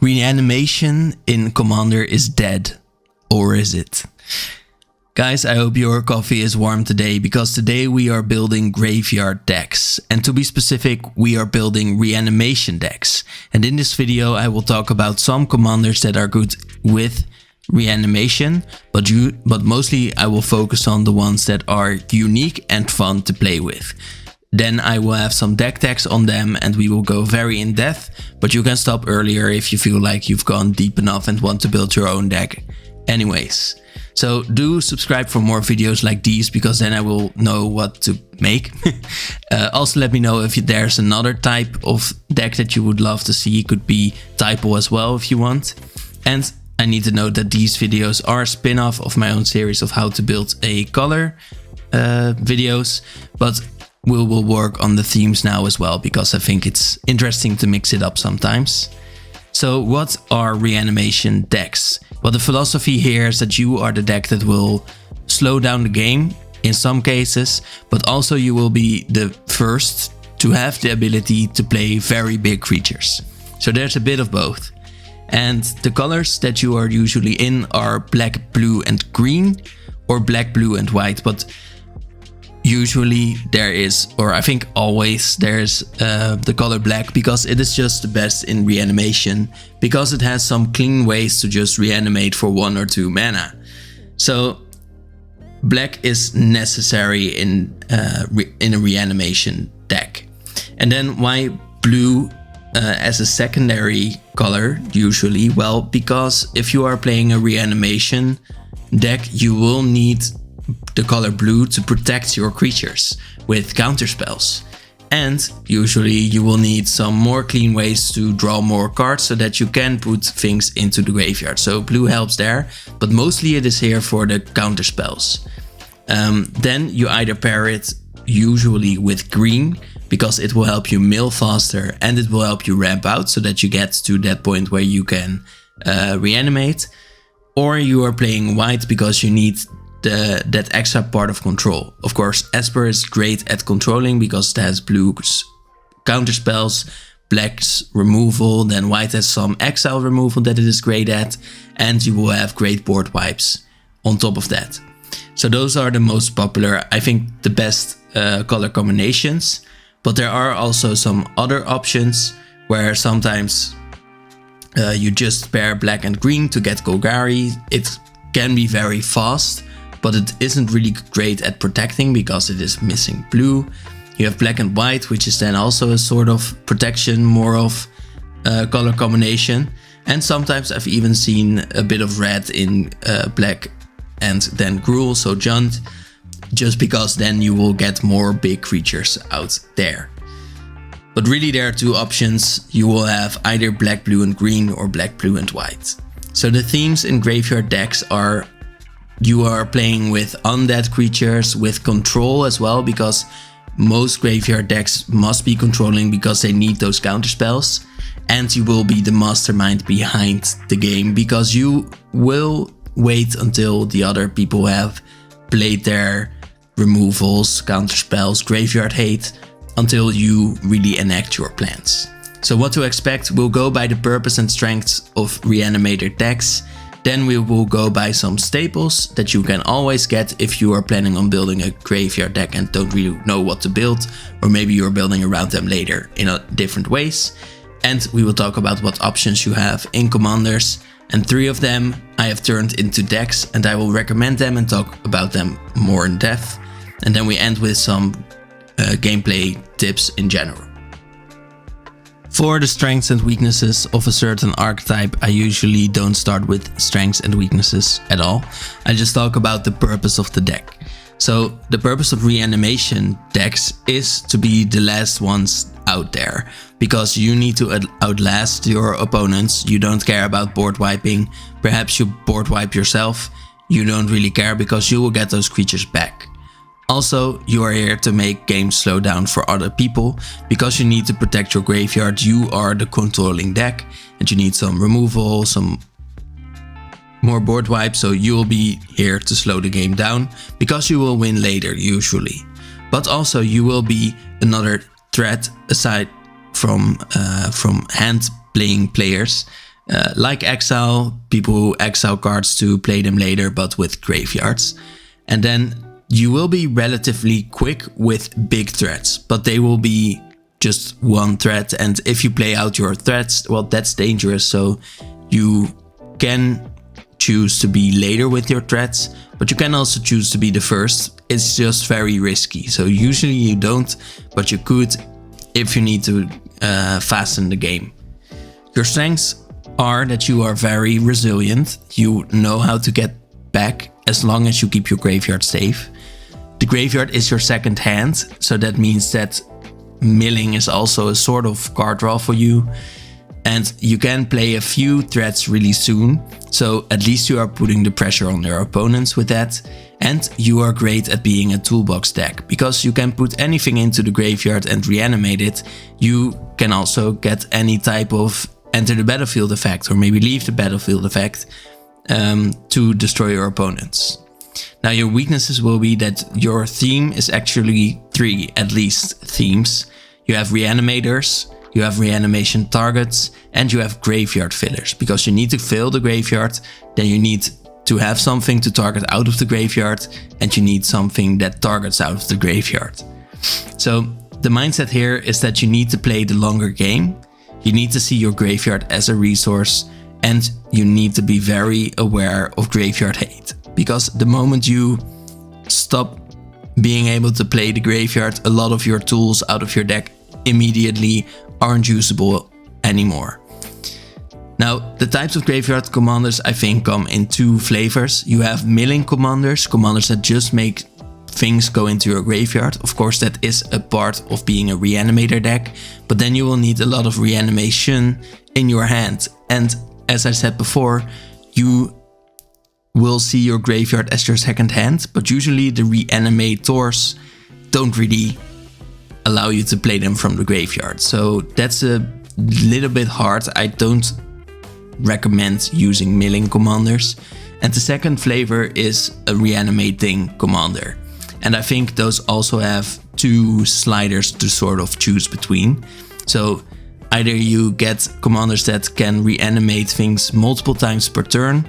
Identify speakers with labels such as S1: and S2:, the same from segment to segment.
S1: Reanimation in Commander is dead. Or is it? Guys, I hope your coffee is warm today, because today we are building graveyard decks. And to be specific, we are building reanimation decks. And in this video I will talk about some commanders that are good with reanimation, but mostly I will focus on the ones that are unique and fun to play with. Then I will have some deck tags on them and we will go very in depth, but you can stop earlier if you feel like you've gone deep enough and want to build your own deck. Anyways, so do subscribe for more videos like these, because then I will know what to make. Also let me know if there's another type of deck that you would love to see. It could be typo as well if you want. And I need to note that these videos are a spin-off of my own series of how to build a color videos, but we will work on the themes now as well, because I think it's interesting to mix it up sometimes. So what are reanimation decks? Well, the philosophy here is that you are the deck that will slow down the game in some cases, but also you will be the first to have the ability to play very big creatures. So there's a bit of both. And the colors that you are usually in are black, blue and green, or black, blue and white, but usually there is, or I think always there's the color black, because it is just the best in reanimation, because it has some clean ways to just reanimate for 1 or 2 mana. So black is necessary in a reanimation deck. And then why blue as a secondary color usually? Well, because if you are playing a reanimation deck, you will need the color blue to protect your creatures with counterspells. And usually you will need some more clean ways to draw more cards so that you can put things into the graveyard. So blue helps there, but mostly it is here for the counterspells. Then you either pair it usually with green, because it will help you mill faster and it will help you ramp out so that you get to that point where you can reanimate. Or you are playing white because you need that extra part of control. Of course, Esper is great at controlling because it has blue's counterspells, black's removal, then white has some exile removal that it is great at, and you will have great board wipes on top of that. So those are the most popular, I think the best color combinations, but there are also some other options where sometimes you just pair black and green to get Golgari. It can be very fast, but it isn't really great at protecting because it is missing blue. You have black and white, which is then also a sort of protection, more of color combination. And sometimes I've even seen a bit of red in black and then Gruul, so Junt, just because then you will get more big creatures out there. But really there are 2 options. You will have either black, blue and green or black, blue and white. So the themes in graveyard decks are, you are playing with undead creatures, with control as well, because most graveyard decks must be controlling because they need those counterspells. And you will be the mastermind behind the game, because you will wait until the other people have played their removals, counterspells, graveyard hate, until you really enact your plans. So what to expect? We'll go by the purpose and strengths of Reanimator decks. Then we will go by some staples that you can always get if you are planning on building a graveyard deck and don't really know what to build, or maybe you're building around them later in different ways. And we will talk about what options you have in commanders, and 3 of them I have turned into decks, and I will recommend them and talk about them more in depth. And then we end with some gameplay tips in general. For the strengths and weaknesses of a certain archetype, I usually don't start with strengths and weaknesses at all. I just talk about the purpose of the deck. So the purpose of reanimation decks is to be the last ones out there, because you need to outlast your opponents. You don't care about board wiping. Perhaps you board wipe yourself. You don't really care because you will get those creatures back. Also, you are here to make games slow down for other people, because you need to protect your graveyard. You are the controlling deck and you need some removal, some more board wipe, so you will be here to slow the game down, because you will win later usually. But also you will be another threat aside from hand playing players Like exile, people who exile cards to play them later, but with graveyards. And then you will be relatively quick with big threats, but they will be just one threat. And if you play out your threats, well, that's dangerous. So you can choose to be later with your threats, but you can also choose to be the first. It's just very risky. So usually you don't, but you could if you need to fasten the game. Your strengths are that you are very resilient. You know how to get back as long as you keep your graveyard safe. The graveyard is your second hand, so that means that milling is also a sort of card draw for you. And you can play a few threats really soon, so at least you are putting the pressure on your opponents with that. And you are great at being a toolbox deck, because you can put anything into the graveyard and reanimate it. You can also get any type of enter the battlefield effect, or maybe leave the battlefield effect to destroy your opponents. Now your weaknesses will be that your theme is actually 3 at least themes. You have reanimators, you have reanimation targets, and you have graveyard fillers, because you need to fill the graveyard, then you need to have something to target out of the graveyard, and you need something that targets out of the graveyard. So the mindset here is that you need to play the longer game, you need to see your graveyard as a resource, and you need to be very aware of graveyard hate. Because the moment you stop being able to play the graveyard, a lot of your tools out of your deck immediately aren't usable anymore. Now, the types of graveyard commanders I think come in 2 flavors. You have milling commanders, commanders that just make things go into your graveyard. Of course, that is a part of being a reanimator deck, but then you will need a lot of reanimation in your hand. And as I said before, you will see your graveyard as your second hand, but usually the reanimators don't really allow you to play them from the graveyard. So that's a little bit hard. I don't recommend using milling commanders. And the second flavor is a reanimating commander. And I think those also have 2 sliders to sort of choose between. So either you get commanders that can reanimate things multiple times per turn.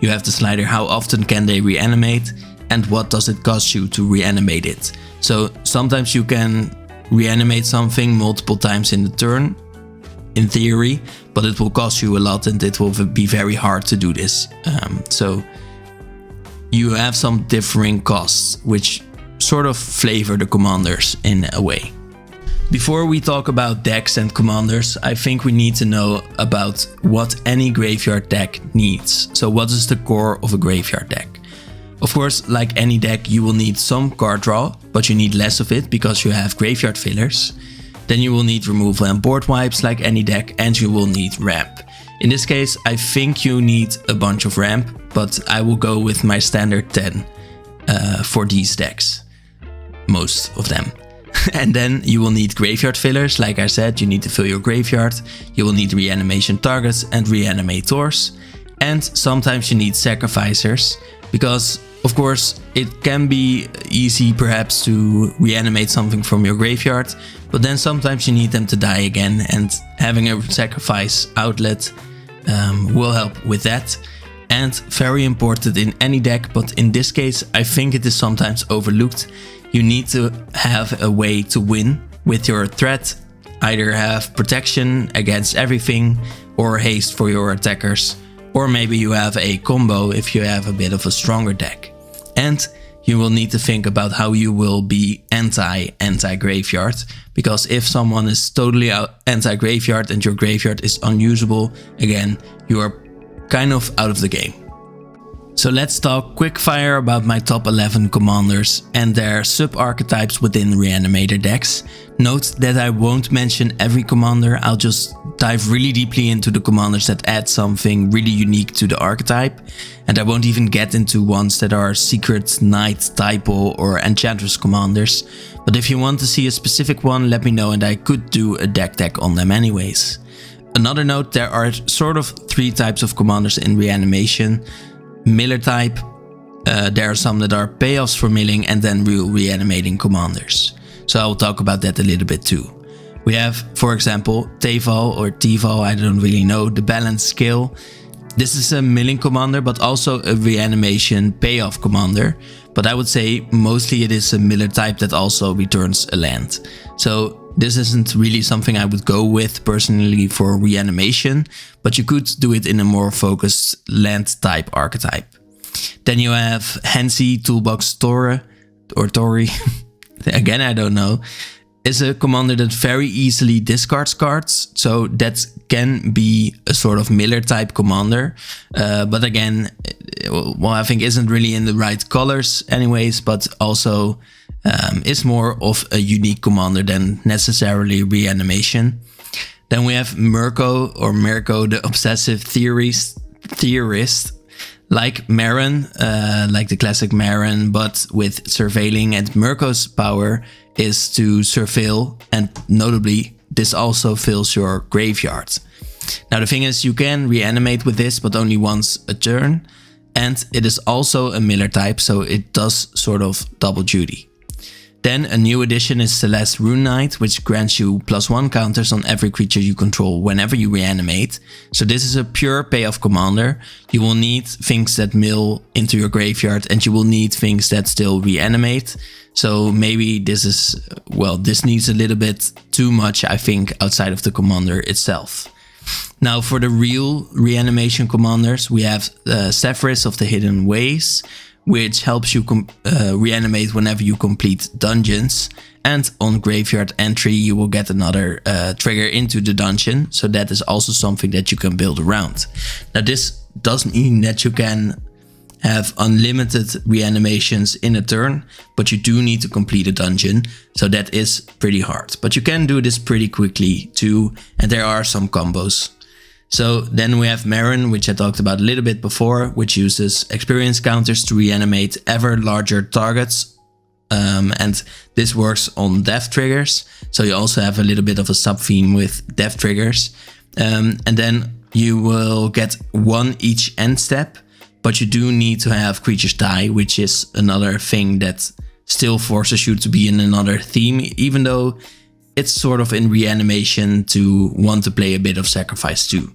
S1: You have the slider how often can they reanimate, and what does it cost you to reanimate it. So sometimes you can reanimate something multiple times in the turn, in theory, but it will cost you a lot and it will be very hard to do this. So you have some differing costs, which sort of flavor the commanders in a way. Before we talk about decks and commanders, I think we need to know about what any graveyard deck needs. So what is the core of a graveyard deck? Of course, like any deck, you will need some card draw, but you need less of it because you have graveyard fillers. Then you will need removal and board wipes like any deck, and you will need ramp. In this case, I think you need a bunch of ramp, but I will go with my standard 10 for these decks. Most of them. And then you will need graveyard fillers. Like I said, you need to fill your graveyard. You will need reanimation targets and reanimators. And sometimes you need sacrificers, because of course it can be easy perhaps to reanimate something from your graveyard, but then sometimes you need them to die again, and having a sacrifice outlet will help with that. And very important in any deck, but in this case I think it is sometimes overlooked. You need to have a way to win with your threat. Either have protection against everything, or haste for your attackers, or maybe you have a combo if you have a bit of a stronger deck. And you will need to think about how you will be anti-graveyard, because if someone is totally anti-graveyard and your graveyard is unusable, again, you are kind of out of the game. So let's talk quickfire about my top 11 commanders and their sub-archetypes within Reanimator decks. Note that I won't mention every commander, I'll just dive really deeply into the commanders that add something really unique to the archetype, and I won't even get into ones that are secret knight, typo or enchantress commanders. But if you want to see a specific one, let me know and I could do a deck on them anyways. Another note, there are sort of 3 types of commanders in Reanimation. Miller type, there are some that are payoffs for milling, and then real reanimating commanders. So I will talk about that a little bit too. We have, for example, Teval or Teval, I don't really know, the balance skill. This is a milling commander, but also a reanimation payoff commander. But I would say mostly it is a miller type that also returns a land. So this isn't really something I would go with personally for reanimation, but you could do it in a more focused land type archetype. Then you have Hansi Toolbox Tori. Again, I don't know. Is a commander that very easily discards cards, so that can be a sort of miller type commander, but again, well, I think isn't really in the right colors anyways, but also is more of a unique commander than necessarily reanimation. Then we have Mirko the obsessive theorist, like Marin, like the classic Marin, but with surveilling, and Mirko's power is to surveil, and notably this also fills your graveyard. Now the thing is, you can reanimate with this, but only once a turn, and it is also a miller type, so it does sort of double duty. Then a new addition is Celeste Rune Knight, which grants you +1 counters on every creature you control whenever you reanimate. So this is a pure payoff commander. You will need things that mill into your graveyard, and you will need things that still reanimate. So maybe this is, well, this needs a little bit too much, I think, outside of the commander itself. Now for the real reanimation commanders, we have Sefris of the Hidden Ways, which helps you reanimate whenever you complete dungeons. And on graveyard entry, you will get another trigger into the dungeon. So that is also something that you can build around. Now this doesn't mean that you can have unlimited reanimations in a turn, but you do need to complete a dungeon. So that is pretty hard. But you can do this pretty quickly too. And there are some combos. So then we have Marin, which I talked about a little bit before, which uses experience counters to reanimate ever larger targets. And this works on death triggers. So you also have a little bit of a sub-theme with death triggers. And then you will get 1 each end step, but you do need to have creatures die, which is another thing that still forces you to be in another theme, even though it's sort of in reanimation to want to play a bit of sacrifice too.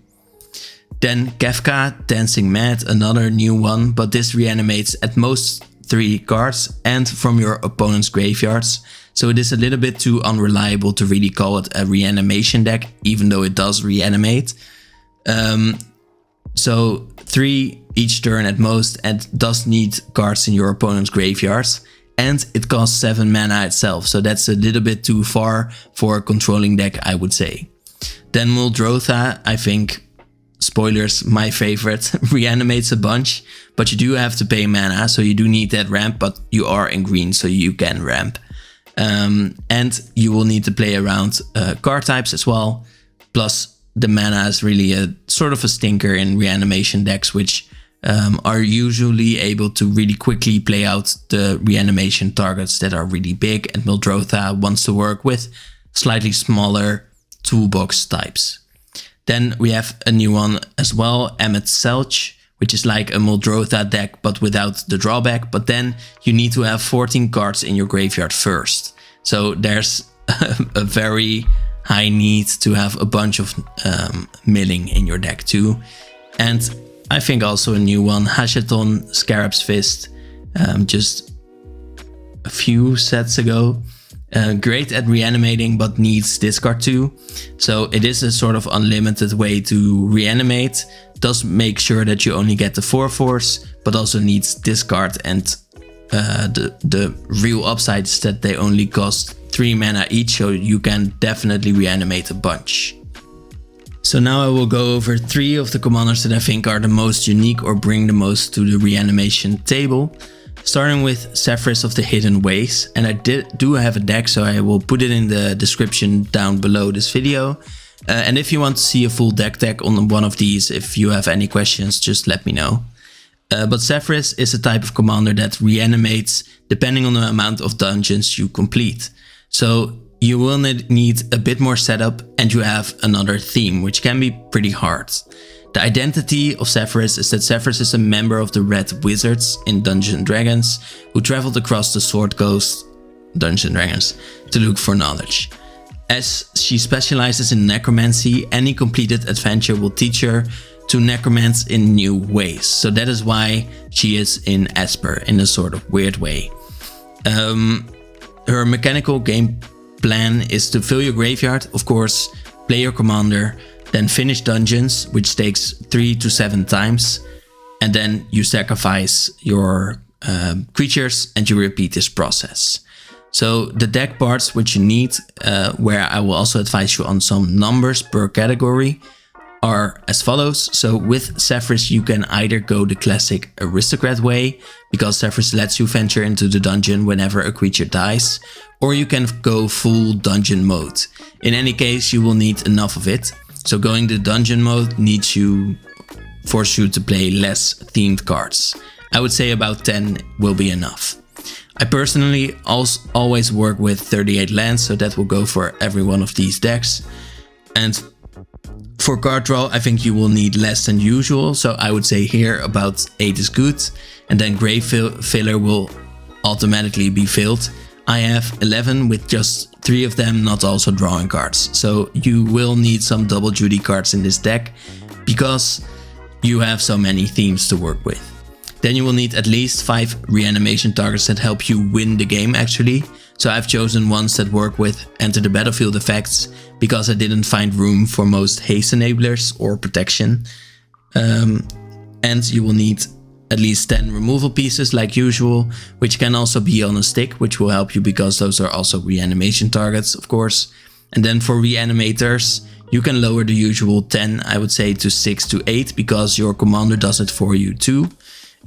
S1: Then Kefka, Dancing Mad, another new one, but this reanimates at most 3 cards and from your opponent's graveyards. So it is a little bit too unreliable to really call it a reanimation deck, even though it does reanimate. So 3 each turn at most, and does need cards in your opponent's graveyards. And it costs 7 mana itself, so that's a little bit too far for a controlling deck, I would say. Then Muldrotha, I think, spoilers, my favorite, reanimates a bunch, but you do have to pay mana, so you do need that ramp, but you are in green, so you can ramp. And you will need to play around card types as well, plus the mana is really a sort of a stinker in reanimation decks, which are usually able to really quickly play out the reanimation targets that are really big, and Muldrotha wants to work with slightly smaller toolbox types. Then we have a new one as well, Emmet Selch, which is like a Muldrotha deck but without the drawback, but then you need to have 14 cards in your graveyard first. So there's a very high need to have a bunch of milling in your deck too. And I think also a new one, Hashaton, Scarab's Fist, just a few sets ago. Great at reanimating, but needs discard too. So it is a sort of unlimited way to reanimate. Does make sure that you only get the 4/4s, but also needs discard. And the real upside is that they only cost 3 mana each, so you can definitely reanimate a bunch. So now I will go over 3 of the commanders that I think are the most unique or bring the most to the reanimation table. Starting with Sefris of the Hidden Ways, and I do have a deck, so I will put it in the description down below this video. And if you want to see a full deck tag on one of these, if you have any questions, just let me know. But Sefris is a type of commander that reanimates depending on the amount of dungeons you complete. So you will need a bit more setup, and you have another theme, which can be pretty hard. The identity of Sefris is that Sefris is a member of the Red Wizards in Dungeons & Dragons who traveled across the Sword Coast Dungeons & Dragons to look for knowledge. As she specializes in necromancy, any completed adventure will teach her to necromance in new ways. So that is why she is in Esper in a sort of weird way. Her mechanical game plan is to fill your graveyard, of course, play your commander, then finish dungeons, which takes 3 to 7 times, and then you sacrifice your creatures and you repeat this process. So the deck parts which you need, where I will also advise you on some numbers per category, are as follows. So with Sefris you can either go the classic aristocrat way, because Sefris lets you venture into the dungeon whenever a creature dies, or you can go full dungeon mode. In any case you will need enough of it. So going the dungeon mode force you to play less themed cards. I would say about 10 will be enough. I personally always work with 38 lands, so that will go for every one of these decks. And for card draw, I think you will need less than usual, so I would say here about 8 is good. And then grave filler will automatically be filled. I have 11 with just 3 of them not also drawing cards. So you will need some double duty cards in this deck, because you have so many themes to work with. Then you will need at least 5 reanimation targets that help you win the game actually. So I've chosen ones that work with enter the battlefield effects, because I didn't find room for most haste enablers or protection. And you will need at least 10 removal pieces like usual, which can also be on a stick, which will help you because those are also reanimation targets, of course. And then for reanimators, you can lower the usual 10, I would say, to 6 to 8, because your commander does it for you too.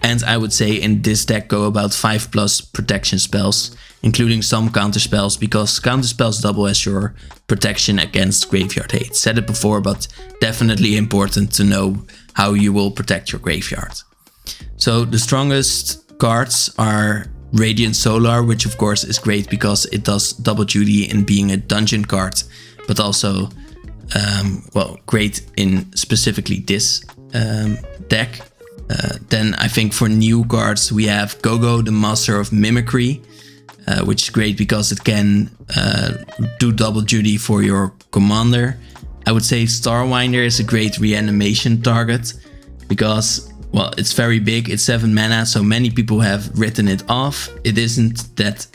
S1: And I would say in this deck go about 5+ protection spells, including some counter spells, because counter spells double as your protection against graveyard hate. Said it before, but definitely important to know how you will protect your graveyard. So the strongest cards are Radiant Solar, which of course is great because it does double duty in being a dungeon card, but also great in specifically this deck. Then I think for new cards we have Gogo, the Master of Mimicry, which is great because it can do double duty for your commander. I would say Starwinder is a great reanimation target because, well, it's very big, it's 7 mana, so many people have written it off. It isn't that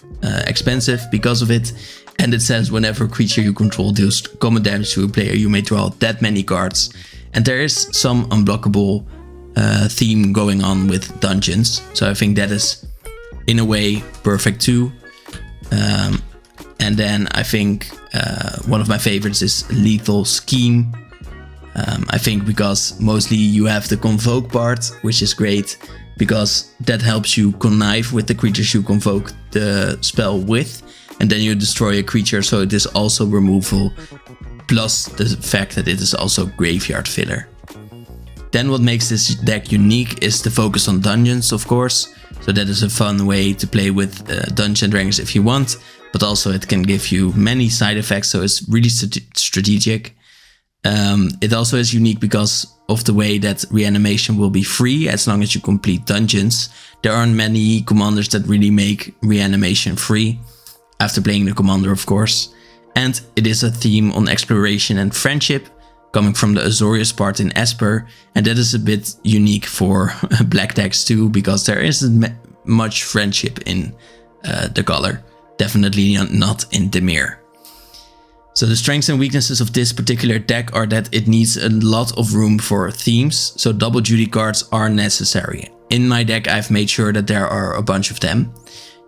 S1: expensive because of it, and it says whenever a creature you control deals common damage to a player, you may draw that many cards. And there is some unblockable theme going on with dungeons, so I think that is in a way perfect too. And then I think one of my favorites is Lethal Scheme. I think because mostly you have the convoke part, which is great because that helps you connive with the creatures you convoke the spell with, and then you destroy a creature, so it is also removal, plus the fact that it is also graveyard filler. Then what makes this deck unique is the focus on dungeons, of course. So that is a fun way to play with Dungeons and Dragons if you want, but also it can give you many side effects, so it's really strategic. It also is unique because of the way that reanimation will be free as long as you complete dungeons. There aren't many commanders that really make reanimation free, after playing the commander of course. And it is a theme on exploration and friendship, coming from the Azorius part in Esper, and that is a bit unique for black decks too, because there isn't much friendship in the color, definitely not in Dimir. So the strengths and weaknesses of this particular deck are that it needs a lot of room for themes, so double duty cards are necessary. In my deck I've made sure that there are a bunch of them.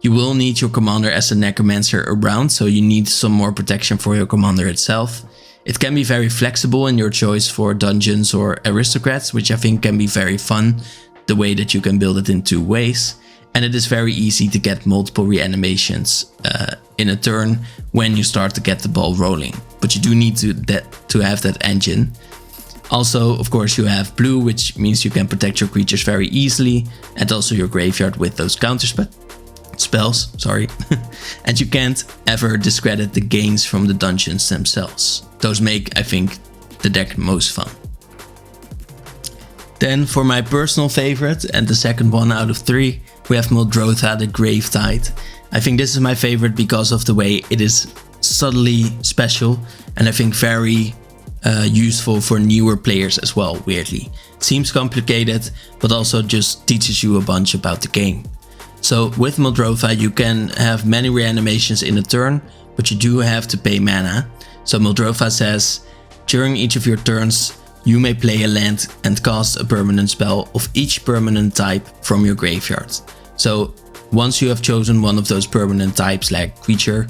S1: You will need your commander as a necromancer around, so you need some more protection for your commander itself. It can be very flexible in your choice for dungeons or aristocrats, which I think can be very fun, the way that you can build it in 2 ways. And it is very easy to get multiple reanimations in a turn when you start to get the ball rolling. But you do need to have that engine. Also, of course, you have blue, which means you can protect your creatures very easily, and also your graveyard with those counter spells, sorry. And you can't ever discredit the gains from the dungeons themselves. Those make, I think, the deck most fun. Then for my personal favorite, and the second one out of 3, we have Muldrotha the Gravetide. I think this is my favorite because of the way it is subtly special, and I think very useful for newer players as well, weirdly. It seems complicated, but also just teaches you a bunch about the game. So with Muldrotha you can have many reanimations in a turn, but you do have to pay mana. So Muldrotha says, during each of your turns you may play a land and cast a permanent spell of each permanent type from your graveyard. So once you have chosen one of those permanent types like creature,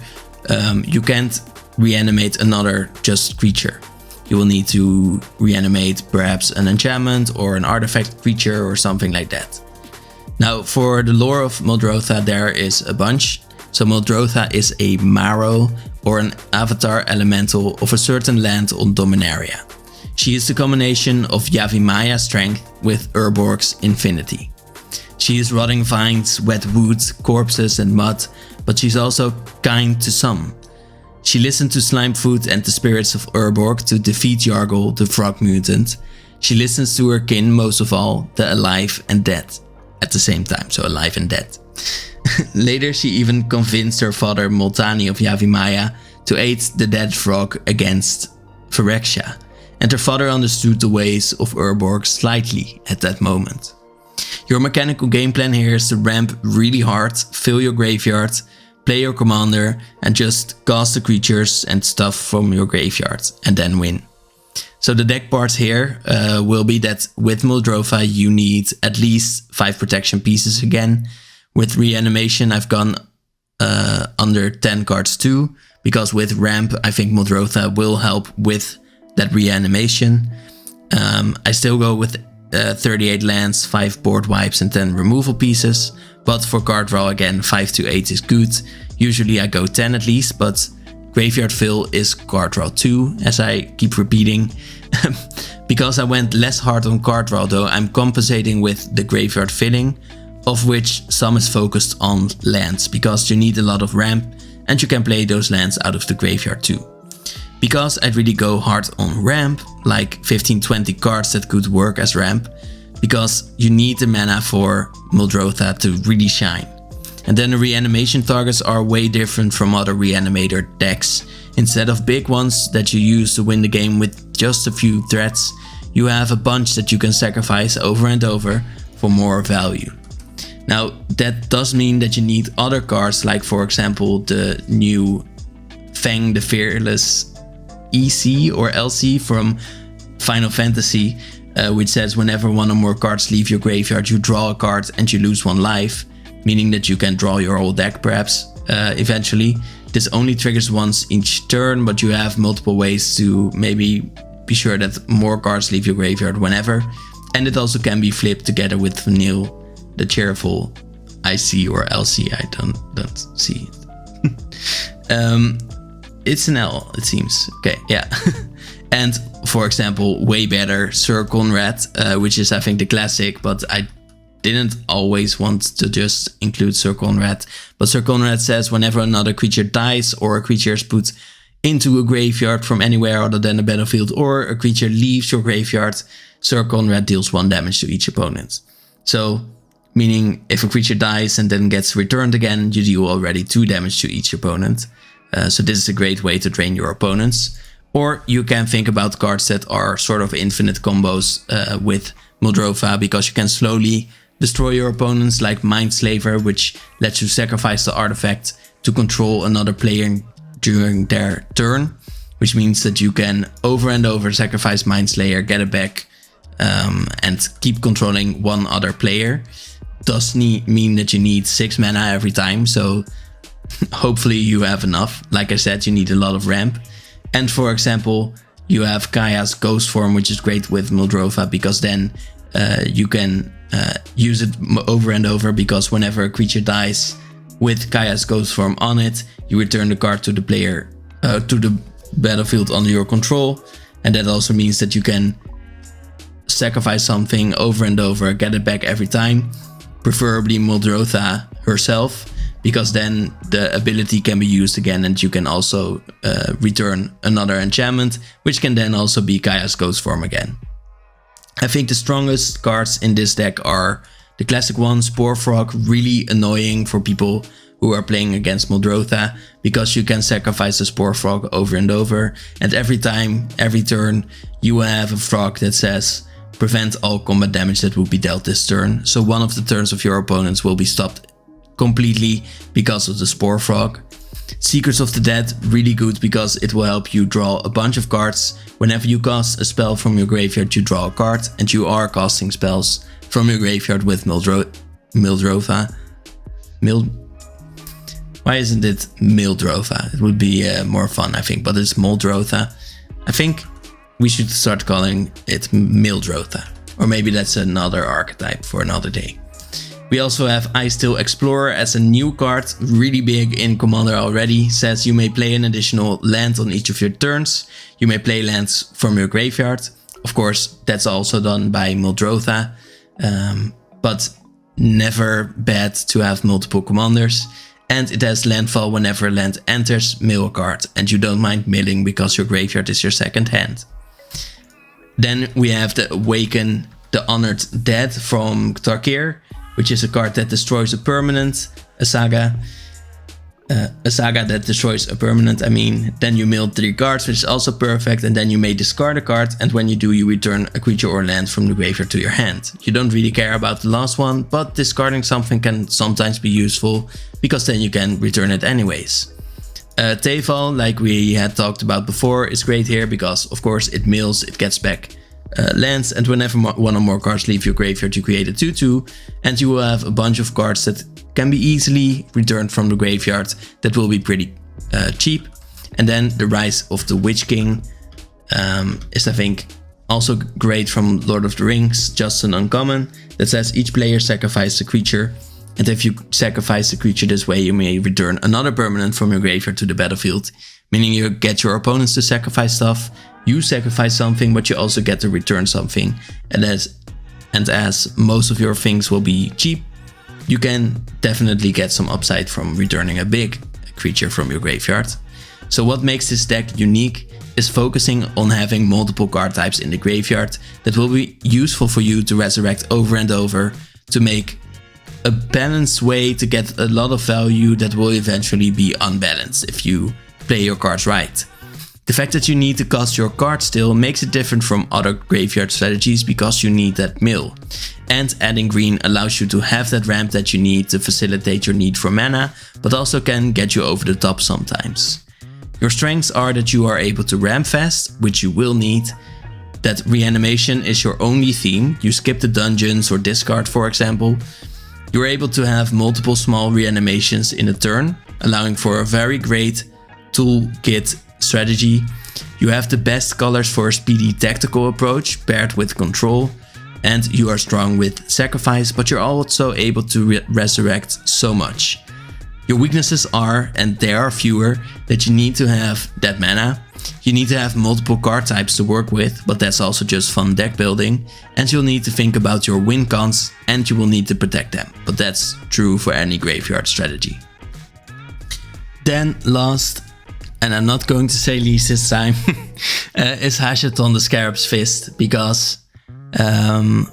S1: you can't reanimate another just creature. You will need to reanimate perhaps an enchantment or an artifact creature or something like that. Now for the lore of Muldrotha there is a bunch. So Muldrotha is a Marrow or an avatar elemental of a certain land on Dominaria. She is the combination of Yavimaya strength with Urborg's infinity. She is rotting vines, wet wood, corpses and mud, but she's also kind to some. She listened to Slimefoot and the spirits of Urborg to defeat Yargle, the frog mutant. She listens to her kin most of all, the alive and dead, at the same time, so alive and dead. Later she even convinced her father Multani of Yavimaya to aid the dead frog against Phyrexia, and her father understood the ways of Urborg slightly at that moment. Your mechanical game plan here is to ramp really hard, fill your graveyard, play your commander and just cast the creatures and stuff from your graveyard and then win. So the deck parts here will be that with Muldrotha you need at least 5 protection pieces again. With reanimation I've gone under 10 cards too, because with ramp I think Muldrotha will help with that reanimation. I still go with 38 lands, 5 board wipes and 10 removal pieces, but for card draw again 5 to 8 is good. Usually I go 10 at least, but graveyard fill is card draw 2, as I keep repeating. Because I went less hard on card draw though, I'm compensating with the graveyard filling, of which some is focused on lands, because you need a lot of ramp and you can play those lands out of the graveyard too. Because I'd really go hard on ramp, like 15-20 cards that could work as ramp, because you need the mana for Muldrotha to really shine. And then the reanimation targets are way different from other reanimator decks. Instead of big ones that you use to win the game with just a few threats, you have a bunch that you can sacrifice over and over for more value. Now that does mean that you need other cards, like for example the new Fang the Fearless EC or LC from Final Fantasy, which says whenever one or more cards leave your graveyard you draw a card and you lose 1 life, meaning that you can draw your whole deck perhaps eventually. This only triggers once each turn, but you have multiple ways to maybe be sure that more cards leave your graveyard whenever. And it also can be flipped together with Vanille the Cheerful IC or LC, I don't see it. It's an L, it seems. Okay, yeah. And for example, way better Sir Conrad, which is I think the classic, but I didn't always want to just include Sir Conrad. But Sir Conrad says whenever another creature dies or a creature is put into a graveyard from anywhere other than the battlefield, or a creature leaves your graveyard, Sir Conrad deals 1 damage to each opponent. So meaning if a creature dies and then gets returned again, you deal already 2 damage to each opponent. So this is a great way to drain your opponents. Or you can think about cards that are sort of infinite combos with Muldrotha, because you can slowly destroy your opponents, like Mindslaver, which lets you sacrifice the artifact to control another player during their turn, which means that you can over and over sacrifice Mindslayer, get it back, and keep controlling one other player. Does mean that you need 6 mana every time, so hopefully you have enough. Like I said, you need a lot of ramp. And for example, you have Kaya's Ghost Form, which is great with Muldrotha, because then you can use it over and over, because whenever a creature dies with Kaya's Ghost Form on it, you return the card to the player, to the battlefield under your control. And that also means that you can sacrifice something over and over, get it back every time, preferably Muldrotha herself, because then the ability can be used again and you can also return another enchantment, which can then also be Kaya's Ghost Form again. I think the strongest cards in this deck are the classic ones. Spore Frog, really annoying for people who are playing against Muldrotha, because you can sacrifice the Spore Frog over and over, and every time, every turn, you will have a frog that says prevent all combat damage that will be dealt this turn. So one of the turns of your opponents will be stopped completely because of the Spore Frog. Secrets of the Dead, really good because it will help you draw a bunch of cards. Whenever you cast a spell from your graveyard, you draw a card, and you are casting spells from your graveyard with Muldrotha. Why isn't it Muldrotha? It would be more fun, I think, but it's Muldrotha. I think we should start calling it Muldrotha, or maybe that's another archetype for another day. We also have I Still Explorer as a new card, really big in Commander already. Says you may play an additional land on each of your turns. You may play lands from your graveyard. Of course, that's also done by Muldrotha, but never bad to have multiple commanders. And it has landfall whenever land enters, mill a card, and you don't mind milling because your graveyard is your second hand. Then we have the Awaken the Honored Dead from Tarkir, which is a card that destroys a permanent, a saga that destroys a permanent, Then you mill 3 cards, which is also perfect, and then you may discard a card, and when you do, you return a creature or land from the graveyard to your hand. You don't really care about the last one, but discarding something can sometimes be useful, because then you can return it anyways. Tefal, like we had talked about before, is great here because, of course, it mills, it gets back lands, and whenever one or more cards leave your graveyard, you create a 2/2, and you will have a bunch of cards that can be easily returned from the graveyard that will be pretty cheap. And then the Rise of the Witch King is, I think, also great from Lord of the Rings, just an uncommon, that says each player sacrifices a creature, and if you sacrifice the creature this way, you may return another permanent from your graveyard to the battlefield, meaning you get your opponents to sacrifice stuff, you sacrifice something, but you also get to return something. And as most of your things will be cheap, you can definitely get some upside from returning a big creature from your graveyard. So what makes this deck unique is focusing on having multiple card types in the graveyard that will be useful for you to resurrect over and over to make a balanced way to get a lot of value that will eventually be unbalanced if you play your cards right. The fact that you need to cast your card still makes it different from other graveyard strategies because you need that mill. And adding green allows you to have that ramp that you need to facilitate your need for mana, but also can get you over the top sometimes. Your strengths are that you are able to ramp fast, which you will need, that reanimation is your only theme, you skip the dungeons or discard for example. You're able to have multiple small reanimations in a turn, allowing for a very great toolkit strategy. You have the best colors for a speedy tactical approach paired with control, and you are strong with sacrifice, but you're also able to resurrect so much. Your weaknesses are, and there are fewer, that you need to have that mana, you need to have multiple card types to work with, but that's also just fun deck building, and you'll need to think about your win cons, and you will need to protect them, but that's true for any graveyard strategy. Then last, and I'm not going to say least this time, is Hashaton the Scarab's Fist, because,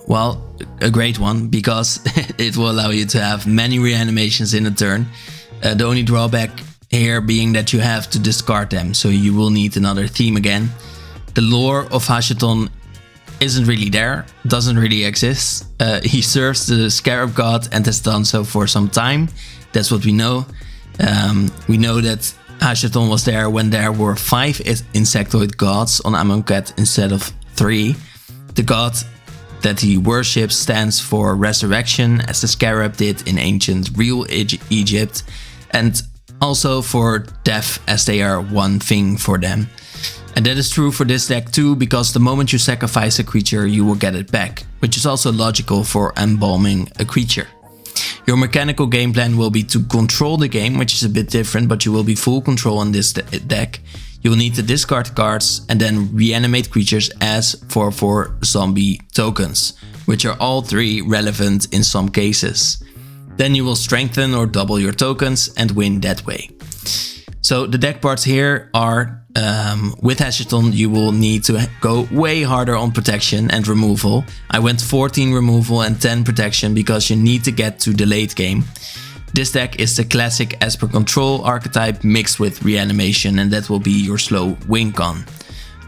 S1: well, a great one, because it will allow you to have many reanimations in a turn. The only drawback here being that you have to discard them, so you will need another theme again. The lore of Hashaton isn't really there, doesn't really exist. He serves the Scarab god and has done so for some time, that's what we know. We know that Hashaton was there when there were 5 insectoid gods on Amonkhet instead of 3. The god that he worships stands for resurrection, as the Scarab did in ancient real Egypt, and also for death, as they are one thing for them. And that is true for this deck too, because the moment you sacrifice a creature, you will get it back, which is also logical for embalming a creature. Your mechanical game plan will be to control the game, which is a bit different, but you will be full control on this deck. You will need to discard cards and then reanimate creatures as 4/4 zombie tokens, which are all 3 relevant in some cases. Then you will strengthen or double your tokens and win that way. So the deck parts here are, with Hashaton you will need to go way harder on protection and removal. I went 14 removal and 10 protection because you need to get to the late game. This deck is the classic Esper Control archetype mixed with Reanimation, and that will be your slow win con.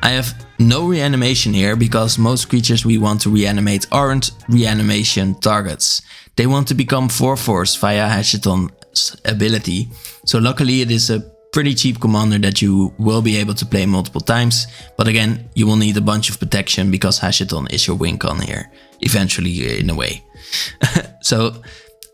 S1: I have no Reanimation here because most creatures we want to reanimate aren't Reanimation targets. They want to become 4/4 via Hashaton's ability, so luckily it is a pretty cheap commander that you will be able to play multiple times, but again, you will need a bunch of protection because Hashaton is your win con here, eventually in a way. So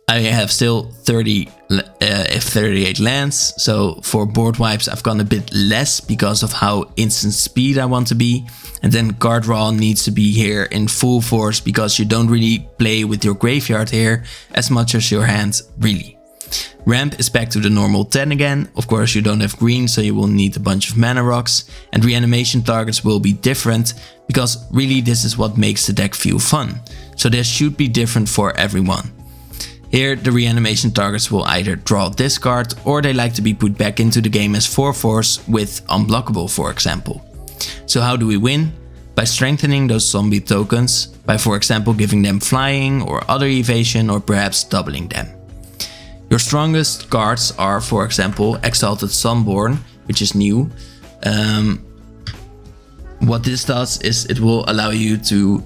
S1: I have still 38 lands, so for board wipes I've gone a bit less because of how instant speed I want to be, and then card draw needs to be here in full force because you don't really play with your graveyard here as much as your hand really. Ramp is back to the normal 10 again. Of course you don't have green, so you will need a bunch of mana rocks, and reanimation targets will be different because really this is what makes the deck feel fun. So they should be different for everyone. Here the reanimation targets will either draw this card or they like to be put back into the game as 4/4 with unblockable, for example. So how do we win? By strengthening those zombie tokens, by for example giving them flying or other evasion, or perhaps doubling them. Your strongest cards are, for example, Exalted Sunborn, which is new. What this does is it will allow you to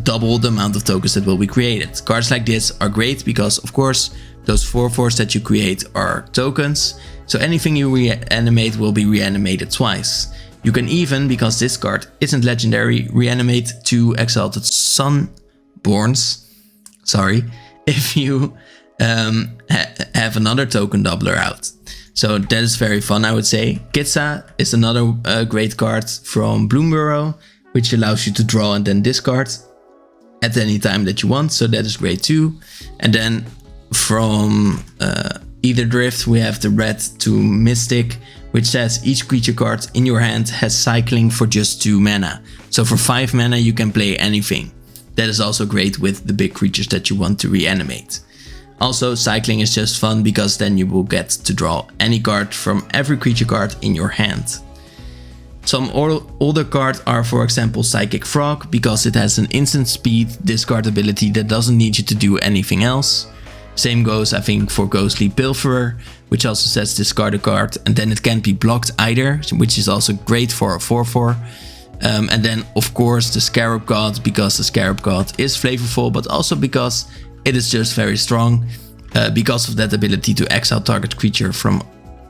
S1: double the amount of tokens that will be created. Cards like this are great because, of course, those 4/4s that you create are tokens, so anything you reanimate will be reanimated twice. You can even, because this card isn't legendary, reanimate 2 Exalted Sunborns, if you have another token doubler out. So that is very fun, I would say. Kitsa is another great card from Bloomburrow, which allows you to draw and then discard at any time that you want, so that is great too. And then from Ether Drift we have the red to Mystic, which says each creature card in your hand has cycling for just 2 mana. So for 5 mana you can play anything. That is also great with the big creatures that you want to reanimate. Also, cycling is just fun because then you will get to draw any card from every creature card in your hand. Some older cards are, for example, Psychic Frog, because it has an instant speed discard ability that doesn't need you to do anything else. Same goes, I think, for Ghostly Pilferer, which also says discard a card and then it can't be blocked either, which is also great for a 4/4. And then, of course, the Scarab God, because the Scarab God is flavorful, but also because it is just very strong because of that ability to exile target creature from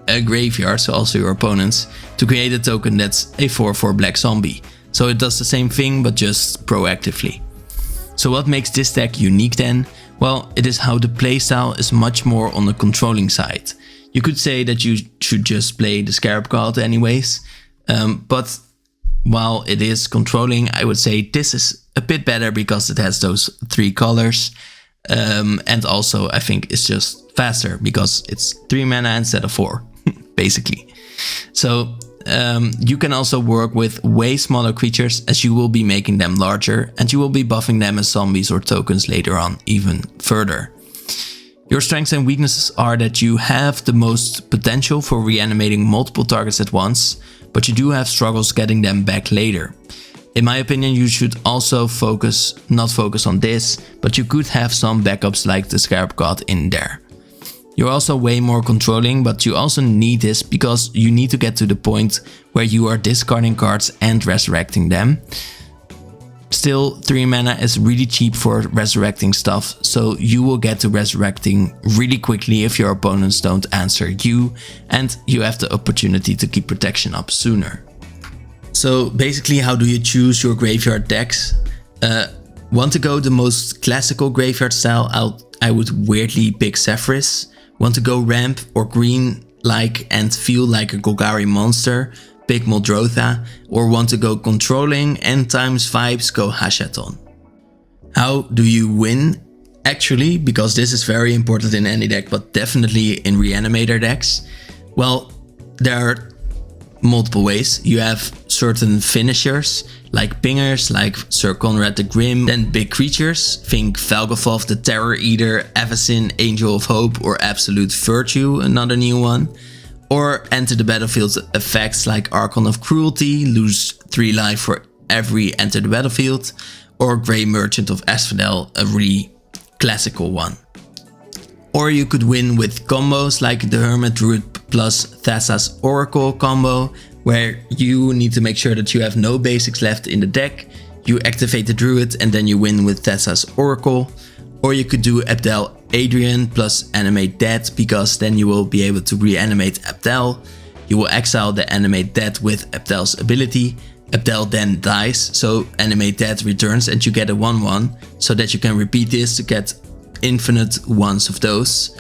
S1: a graveyard, so also your opponents, to create a token that's a 4/4 black zombie. So it does the same thing, but just proactively. So what makes this deck unique then? Well, it is how the playstyle is much more on the controlling side. You could say that you should just play the Scarab God anyways, but while it is controlling, I would say this is a bit better because it has those 3 colors. And also I think it's just faster because it's 3 mana instead of 4, basically. So you can also work with way smaller creatures as you will be making them larger, and you will be buffing them as zombies or tokens later on even further. Your strengths and weaknesses are that you have the most potential for reanimating multiple targets at once, but you do have struggles getting them back later. In my opinion, you should also not focus on this, but you could have some backups like the Scarab God in there. You're also way more controlling, but you also need this because you need to get to the point where you are discarding cards and resurrecting them. Still, 3 mana is really cheap for resurrecting stuff, so you will get to resurrecting really quickly if your opponents don't answer you, and you have the opportunity to keep protection up sooner. So basically, how do you choose your graveyard decks? Want to go the most classical graveyard style? I would weirdly pick Sefris. Want to go ramp or green like and feel like a Golgari monster? Pick Muldrotha. Or want to go controlling end times vibes? Go Hashaton. How do you win? Actually, because this is very important in any deck, but definitely in Reanimator decks. Well, there are multiple ways. You have certain finishers, like pingers, like Sir Conrad the Grim, then big creatures, think Valgavoth the Terror Eater, Avacyn, Angel of Hope, or Absolute Virtue, another new one. Or enter the battlefield effects like Archon of Cruelty, lose 3 life for every enter the battlefield, or Grey Merchant of Asphodel, a really classical one. Or you could win with combos like the Hermit Druid plus Thassa's Oracle combo, where you need to make sure that you have no basics left in the deck. You activate the Druid and then you win with Thassa's Oracle. Or you could do Abdel Adrian plus Animate Dead, because then you will be able to reanimate Abdel. You will exile the Animate Dead with Abdel's ability. Abdel then dies, so Animate Dead returns and you get a 1/1, so that you can repeat this to get infinite ones of those.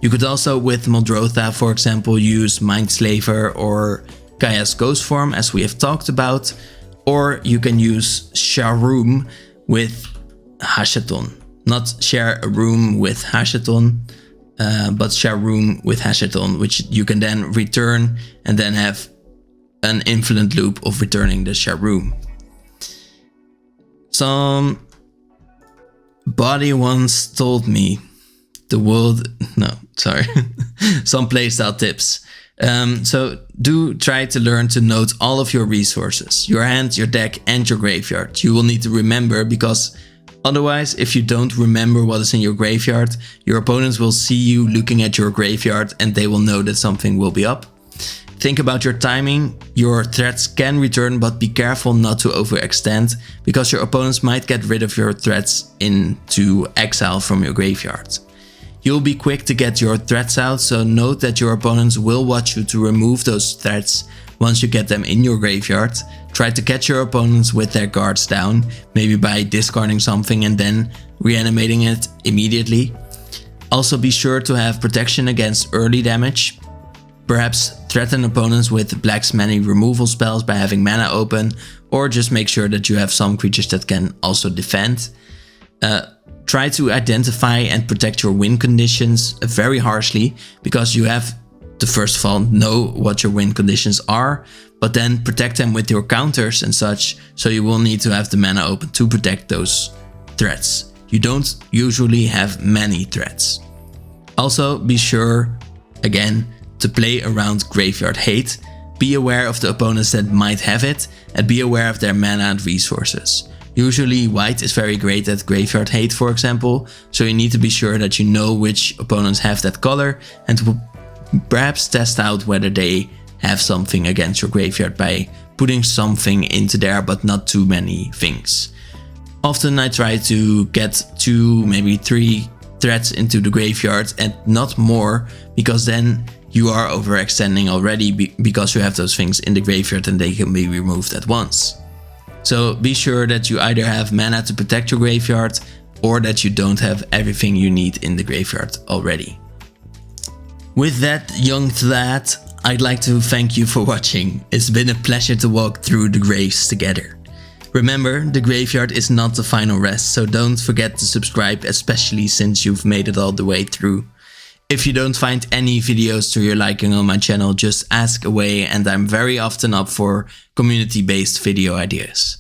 S1: You could also, with Muldrotha for example, use Mindslaver or Gaia's Ghost Form, as we have talked about. Or you can use Sharoom with Hashaton. Not share a room with Hashaton, but Sharoom with Hashaton, which you can then return and then have an infinite loop of returning the Sharoom. Some body once told me some playstyle tips. So do try to learn to note all of your resources, your hand, your deck and your graveyard. You will need to remember, because otherwise, if you don't remember what is in your graveyard, your opponents will see you looking at your graveyard and they will know that something will be up. Think about your timing. Your threats can return, but be careful not to overextend, because your opponents might get rid of your threats into exile from your graveyard. You'll be quick to get your threats out, so note that your opponents will watch you to remove those threats once you get them in your graveyard. Try to catch your opponents with their guards down, maybe by discarding something and then reanimating it immediately. Also be sure to have protection against early damage. Perhaps threaten opponents with Black's many removal spells by having mana open, or just make sure that you have some creatures that can also defend. Try to identify and protect your win conditions very harshly, because you have to first of all know what your win conditions are, but then protect them with your counters and such, so you will need to have the mana open to protect those threats. You don't usually have many threats. Also be sure, again, to play around graveyard hate. Be aware of the opponents that might have it, and be aware of their mana and resources. Usually white is very great at graveyard hate, for example, so you need to be sure that you know which opponents have that color, and perhaps test out whether they have something against your graveyard by putting something into there, but not too many things. Often I try to get 2, maybe 3 threats into the graveyard and not more, because then you are overextending already, because you have those things in the graveyard and they can be removed at once. So be sure that you either have mana to protect your graveyard, or that you don't have everything you need in the graveyard already. With that, young lad, I'd like to thank you for watching. It's been a pleasure to walk through the graves together. Remember, the graveyard is not the final rest, so don't forget to subscribe, especially since you've made it all the way through. If you don't find any videos to your liking on my channel, just ask away, and I'm very often up for community-based video ideas.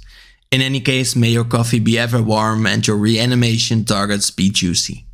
S1: In any case, may your coffee be ever warm and your reanimation targets be juicy.